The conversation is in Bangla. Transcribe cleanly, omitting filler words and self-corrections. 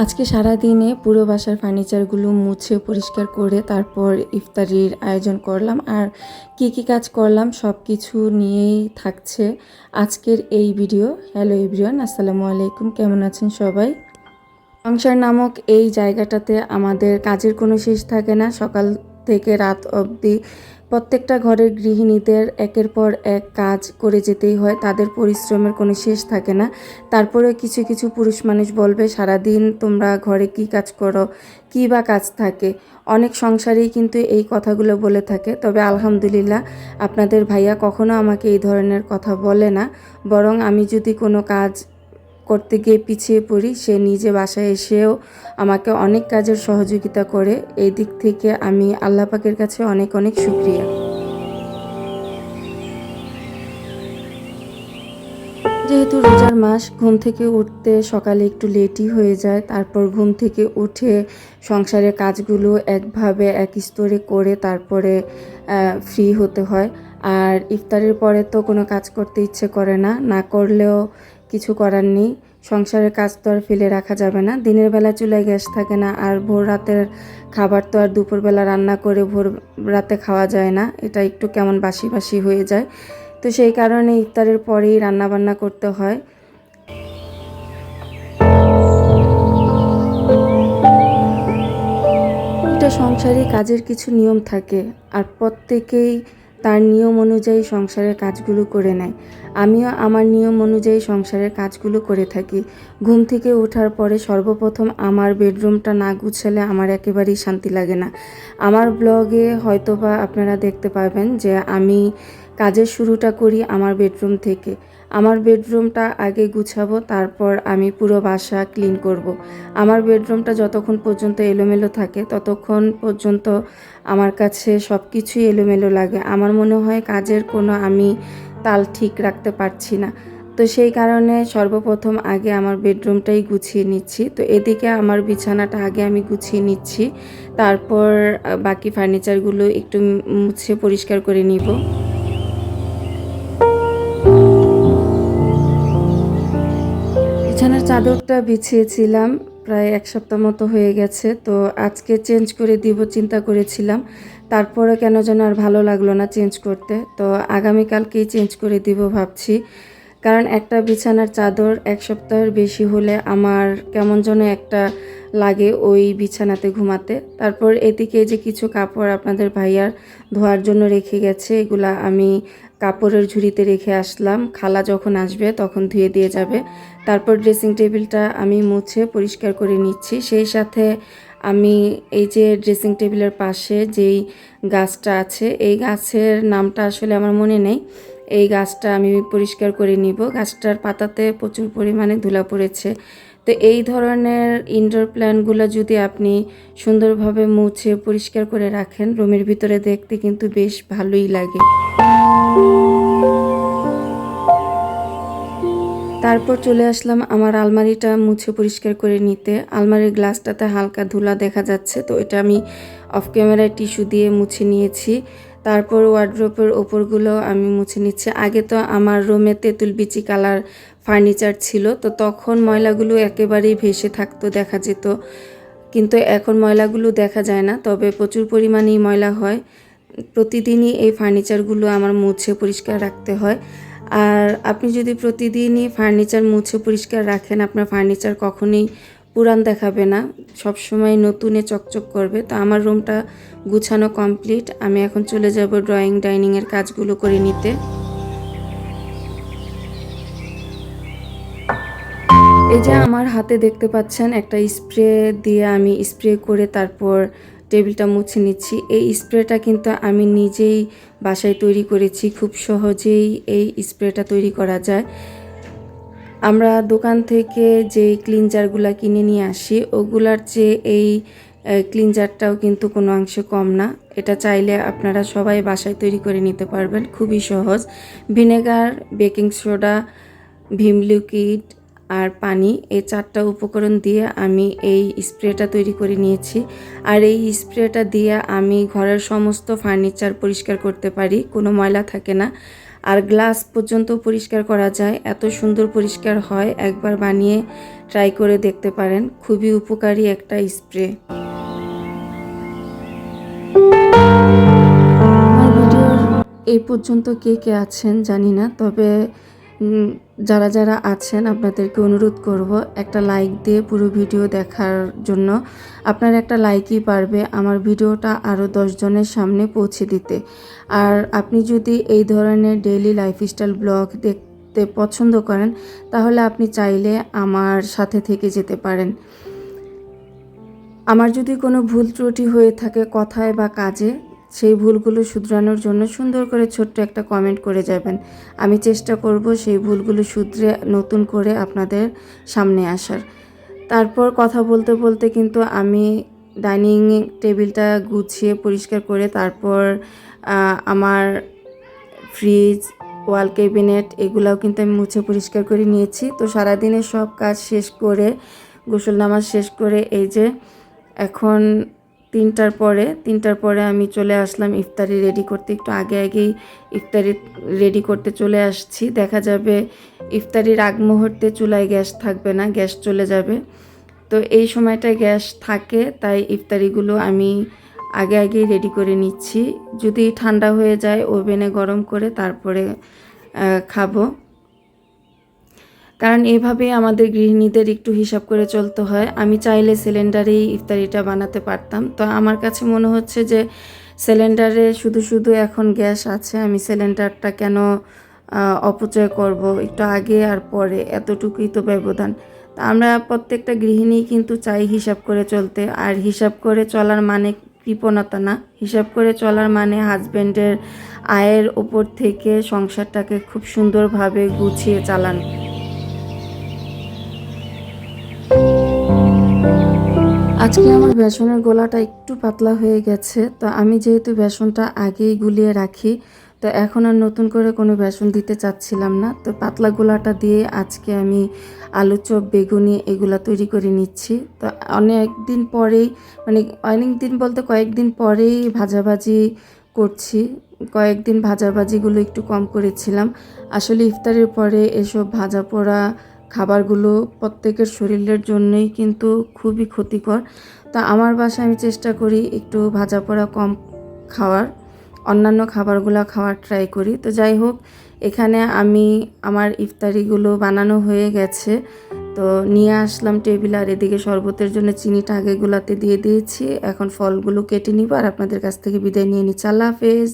আজকে সারাদিনে পুরো বাসার ফার্নিচারগুলো মুছে পরিষ্কার করে তারপর ইফতারির আয়োজন করলাম। আর কি কি কাজ করলাম সব কিছু নিয়েই থাকছে আজকের এই ভিডিও। হ্যালো এভরিওয়ান, আসসালামু আলাইকুম। কেমন আছেন সবাই? সংসার নামক এই জায়গাটাতে আমাদের কাজের কোনো শেষ থাকে না। সকাল থেকে রাত অবধি প্রত্যেকটা ঘরের গৃহিণীদের একের পর এক কাজ করে যেতেই হয়, তাদের পরিশ্রমের কোনো শেষ থাকে না। তারপরে কিছু কিছু পুরুষ মানুষ বলবে সারাদিন তোমরা ঘরে কি কাজ করো, কী বা কাজ থাকে। অনেক সংসারেই কিন্তু এই কথাগুলো বলে থাকে, তবে আলহামদুলিল্লাহ আপনাদের ভাইয়া কখনো আমাকে এই ধরনের কথা বলে না। বরং আমি যদি কোনো কাজ করতে গিয়ে পিছিয়ে পড়ি, সে নিজে বাসায় এসেও আমাকে অনেক কাজের সহযোগিতা করে। এই দিক থেকে আমি আল্লাহ পাকের কাছে অনেক অনেক শুকরিয়া। যেহেতু রোজার মাস, ঘুম থেকে উঠতে সকালে একটু লেটই হয়ে যায়। তারপর ঘুম থেকে উঠে সংসারের কাজগুলো একভাবে এক স্তরে করে তারপরে ফ্রি হতে হয়। আর ইফতারের পরে তো কোনো কাজ করতে ইচ্ছে করে না, না করলেও কিছু করার নেই। সংসারের কাজ তো আর ফেলে রাখা যাবে না। দিনের বেলা চুলায় গ্যাস থাকে না, আর ভোর রাতের খাবার তো আর দুপুরবেলা রান্না করে ভোর রাতে খাওয়া যায় না, এটা একটু কেমন বাসি বাসি হয়ে যায়। তো সেই কারণে ইফতারের পরেই রান্নাবান্না করতে হয়। একটা সংসারে কাজের কিছু নিয়ম থাকে, আর প্রত্যেকেই তার নিয়ম অনুযায়ী সংসারের কাজগুলো করে নেয়। আমিও আমার নিয়ম অনুযায়ী সংসারের কাজগুলো করে থাকি। ঘুম থেকে ওঠার পরে সর্বপ্রথম আমার বেডরুমটা না গুছালে আমার একেবারেই শান্তি লাগে না। আমার ব্লগে হয়তোবা আপনারা দেখতে পাবেন যে আমি কাজের শুরুটা করি আমার বেডরুম থেকে। আমার বেডরুমটা আগে গুছাবো, তারপর আমি পুরো বাসা ক্লিন করব। আমার বেডরুমটা যতক্ষণ পর্যন্ত এলোমেলো থাকে ততক্ষণ পর্যন্ত আমার কাছে সব কিছুই এলোমেলো লাগে। আমার মনে হয় কাজের কোনো আমি তাল ঠিক রাখতে পারছি না। তো সেই কারণে সর্বপ্রথম আগে আমার বেডরুমটাই গুছিয়ে নিচ্ছি। তো এদিকে আমার বিছানাটা আগে আমি গুছিয়ে নিচ্ছি, তারপর বাকি ফার্নিচারগুলো একটু মুছে পরিষ্কার করে নিব। বিছানার চাদরটা বিছিয়েছিলাম প্রায় এক সপ্তাহ মতো হয়ে গেছে। তো আজকে চেঞ্জ করে দিব চিন্তা করেছিলাম, তারপরে কেন যেন আর ভালো লাগলো না চেঞ্জ করতে। তো আগামীকালকেই চেঞ্জ করে দিব ভাবছি, কারণ একটা বিছানার চাদর এক সপ্তাহের বেশি হলে আমার কেমন যেন একটা লাগে ওই বিছানাতে ঘুমাতে। তারপর এদিকে যে কিছু কাপড় আপনাদের ভাইয়ার ধোয়ার জন্য রেখে গেছে, এগুলা আমি কাপড়ের ঝুড়িতে রেখে আসলাম। খালা যখন আসবে তখন ধুয়ে দিয়ে যাবে। তারপর ড্রেসিং টেবিলটা আমি মুছে পরিষ্কার করে নিচ্ছি। সেই সাথে আমি এই যে ড্রেসিং টেবিলের পাশে যেই গাছটা আছে, এই গাছের নামটা আসলে আমার মনে নেই, এই গাছটা আমি পরিষ্কার করে নিব। গাছটার পাতাতে প্রচুর পরিমাণে ধুলা পড়েছে। তো এই ধরনের ইনডোর প্ল্যান্টগুলো যদি আপনি সুন্দরভাবে মুছে পরিষ্কার করে রাখেন, রুমের ভিতরে দেখতে কিন্তু বেশ ভালোই লাগে। তারপর চলে আসলাম আমার আলমারিটা মুছে পরিষ্কার করে নিতে। আলমারির গ্লাসটাতে হালকা ধুলা দেখা যাচ্ছে, তো এটা আমি অফ ক্যামেরায় টিস্যু দিয়ে মুছে নিয়েছি। তারপর ওয়ার্ড্রোপের ওপরগুলো আমি মুছে নিচ্ছি। আগে তো আমার রুমে তেঁতুল বিচি কালার ফার্নিচার ছিল, তো তখন ময়লাগুলো একেবারেই ভেসে থাকতো, দেখা যেত। কিন্তু এখন ময়লাগুলো দেখা যায় না, তবে প্রচুর পরিমাণেই ময়লা হয়। প্রতিদিনই এই ফার্নিচারগুলো আমার মুছে পরিষ্কার রাখতে হয়। আর আপনি যদি প্রতিদিনই ফার্নিচার মুছে পরিষ্কার রাখেন, আপনার ফার্নিচার কখনোই পুরান দেখাবে না, সবসময় নতুনে চকচক করবে। তো আমার রুমটা গুছানো কমপ্লিট। আমি এখন চলে যাব ড্রয়িং ডাইনিংয়ের কাজগুলো করে নিতে। এই যে আমার হাতে দেখতে পাচ্ছেন একটা স্প্রে দিয়ে আমি স্প্রে করে তারপর টেবিলটা মুছে নিচ্ছি। এই স্প্রেটা কিন্তু আমি নিজেই বাসায় তৈরি করেছি, খুব সহজেই এই স্প্রেটা তৈরি করা যায়। আমরা দোকান থেকে যে ক্লিনজারগুলো কিনে নিয়ে আসি ওগুলার চেয়ে এই ক্লিনজারটাও কিন্তু কোনো অংশে কম না। এটা চাইলে আপনারা সবাই বাসায় তৈরি করে নিতে পারবেন, খুবই সহজ। Vinegar, baking soda, Vim liquid আর পানি, এই 4টা উপকরণ দিয়ে আমি এই স্প্রেটা তৈরি করে নিয়েছি। আর এই স্প্রেটা দিয়ে আমি ঘরের সমস্ত ফার্নিচার পরিষ্কার করতে পারি, কোনো ময়লা থাকে না। আর গ্লাস পর্যন্ত পরিষ্কার করা যায়, এত সুন্দর পরিষ্কার হয়। একবার বানিয়ে ট্রাই করে দেখতে পারেন, খুবই উপকারী একটা স্প্রে। আমার ভিডিওর এই পর্যন্ত কে কে আছেন জানি না, তবে যারা যারা আছেন আপনাদেরকে অনুরোধ করব একটা লাইক দিয়ে পুরো ভিডিও দেখার জন্য। আপনার একটা লাইকই পারবে আমার ভিডিওটা আরও 10 জনের সামনে পৌঁছে দিতে। আর আপনি যদি এই ধরনের ডেইলি লাইফস্টাইল ব্লগ দেখতে পছন্দ করেন তাহলে আপনি চাইলে আমার সাথে থেকে যেতে পারেন। আমার যদি কোনো ভুল ত্রুটি হয়ে থাকে কথায় বা কাজে, সেই ভুলগুলো শুধরানোর জন্য সুন্দর করে ছোট্ট একটা কমেন্ট করে যাবেন। আমি চেষ্টা করব সেই ভুলগুলো শুধরে নতুন করে আপনাদের সামনে আসার। তারপর কথা বলতে বলতে কিন্তু আমি ডাইনিং টেবিলটা গুছিয়ে পরিষ্কার করে তারপর আমার ফ্রিজ, ওয়াল ক্যাবিনেট এগুলাও কিন্তু আমি মুছে পরিষ্কার করে নিয়েছি। তো সারাদিনের সব কাজ শেষ করে, গোসল নামাজ শেষ করে এই যে এখন 3টার পরে আমি চলে আসলাম ইফতারি রেডি করতে। একটু আগেই ইফতারি রেডি করতে চলে আসছি। দেখা যাবে ইফতারির আগ মুহূর্তে চুলায় গ্যাস থাকবে না, গ্যাস চলে যাবে। তো এই সময়টা গ্যাস থাকে, তাই ইফতারিগুলো আমি আগেই রেডি করে নিচ্ছি। যদি ঠান্ডা হয়ে যায় ওভেনে গরম করে তারপরে খাবো। কারণ এভাবে আমাদের গৃহিণীদের একটু হিসাব করে চলতে হয়। আমি চাইলে সিলিন্ডারেই ইফতারিটা বানাতে পারতাম, তো আমার কাছে মনে হচ্ছে যে সিলিন্ডারে শুধু এখন গ্যাস আছে, আমি সিলিন্ডারটা কেন অপচয় করব, একটু আগে আর পরে এতটুকুই তো ব্যবধান। তা আমরা প্রত্যেকটা গৃহিণী কিন্তু চাই হিসাব করে চলতে। আর হিসাব করে চলার মানে কৃপণতা না, হিসাব করে চলার মানে হাজব্যান্ডের আয়ের ওপর থেকে সংসারটাকে খুব সুন্দরভাবে গুছিয়ে চালান। আজকে আমার বেসনের গোলাটা একটু পাতলা হয়ে গেছে, তো আমি যেহেতু বেসনটা আগেই গুলিয়ে রাখি, তো এখন আর নতুন করে কোনো বেসন দিতে চাচ্ছিলাম না। তো পাতলা গোলাটা দিয়ে আজকে আমি আলু চপ, বেগুনি এগুলা তৈরি করে নিচ্ছি। তো অনেক দিন বলতে কয়েকদিন পরেই ভাজাভাজি করছি। কয়েকদিন ভাজাভাজিগুলো একটু কম করেছিলাম। আসলে ইফতারের পরে এসব ভাজা পোড়া খাবারগুলো প্রত্যেকের শরীরের জন্যই কিন্তু খুবই ক্ষতিকর। তা আমার বাসায় আমি চেষ্টা করি একটু ভাজা পোড়া কম খাওয়ার, অন্যান্য খাবারগুলো খাওয়ার ট্রাই করি। তো যাই হোক, এখানে আমি আমার ইফতারিগুলো বানানো হয়ে গেছে, তো নিয়ে আসলাম টেবিল। আর এদিকে শরবতের জন্য চিনিটা আগে গুলাতে দিয়ে দিয়েছি। এখন ফলগুলো কেটে নিব আর আপনাদের কাছ থেকে বিদায় নিয়ে নিচ্ছি। আল্লাহ হাফেজ।